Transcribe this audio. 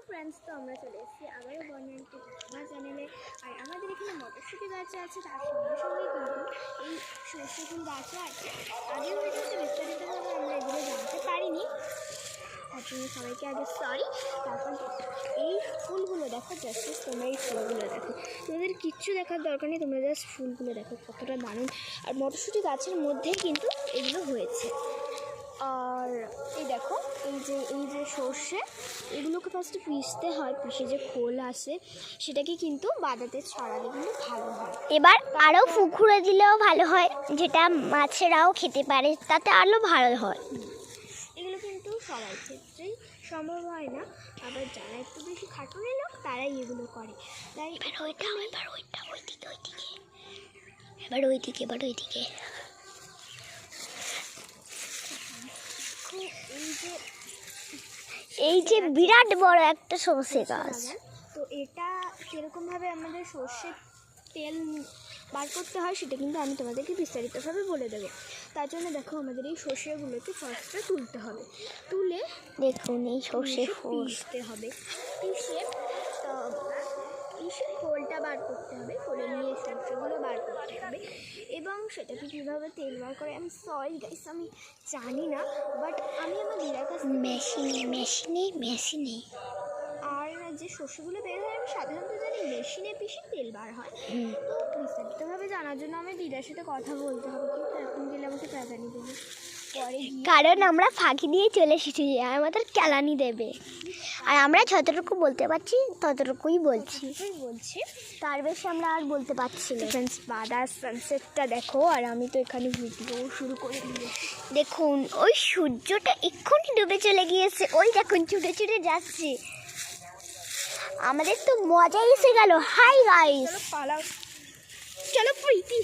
Friends, তো আমরা চলে এসেছি আবারও বর্ণাঢ্য আমার চ্যানেলে। আর আমাদের এখানে মটরশুঁটি গাছ আছে, তার সঙ্গে সঙ্গে কিন্তু এই সর্ষে ফুল গাছও আছে। আগের ভিডিওতে বিস্তারিতভাবে আমরা এগুলো জানতে পারিনি, তার জন্য সবাইকে আগে সরি। তারপর এই ফুলগুলো দেখো, জাস্ট তোমরা এই ফুলগুলো দেখো, তোমাদের কিচ্ছু দেখার দরকার নেই, তোমরা জাস্ট ফুলগুলো দেখো কতটা দারুণ। আর মটরশুঁটি গাছের মধ্যেই কিন্তু এগুলো হয়েছে। আর এই দেখো, এই যে সর্ষে, এগুলোকে ফার্স্টে পিষতে হয়, পিষে যে খোল আসে সেটাকে কিন্তু বাদাতে ছড়ালে কিন্তু ভালো হয়। এবার আরও পুকুরে দিলেও ভালো হয়, যেটা মাছেরাও খেতে পারে, তাতে আরও ভালো হয়। এগুলো কিন্তু সবার ক্ষেত্রেই সম্ভব হয় না, আবার যারা একটু বেশি খাটুনি লোক তারাই এগুলো করে। তাই এবার ওইদিকে এই যে বিরাট বড় একটা সর্ষে গাছ, তো এটা কীরকমভাবে আমাদের সর্ষের তেল বার করতে হয় সেটা কিন্তু আমি তোমাদেরকে বিস্তারিতভাবে বলে দেবো। তার জন্য দেখো, আমাদের এই সর্ষেগুলোকে ফার্স্টে তুলতে হবে, তুলে দেখুন এই সর্ষে ফুল পিষতে হবে, পিষে খোলটা বার করতে হবে, করে নিয়ে সর্ষেগুলো বার করতে হবে। এবং সেটাকে কীভাবে তেল বার করে আমি সরি গাইস, আমি জানি না, বাট আমি আমার দিদার কাছ থেকে মেশিনে আর যে শস্যগুলো বের হয় আমি সাধারণত জানি মেশিনে পিষে তেল বার হয়। তো বিস্তারিতভাবে জানার জন্য আমি দিদার সাথে কথা বলতে হবে, কিন্তু এখন গেলে আমাকে প্যাঁচানি দেবে, পরে কারণ আমরা ফাঁকি দিয়ে চলে এসেছি, আমাদের কেলানি দেবে। আর আমরা যতটুকু বলতে পারছি ততটুকুই বলছি, তার বেশি আমরা আর বলতে পারছি না। ফ্রেন্ডস, বাদার সানসেটটা দেখো, আর আমি তো এখানে ভিডিও শুরু করে দিয়েছি। দেখুন ওই সূর্যটা এক্ষুনি ডুবে চলে গিয়েছে, ওই দেখুন ছুটে ছুটে যাচ্ছে। আমাদের তো মজা এসে গেল। হাই গাইস, চলো পালাও, চলো প্রীতি।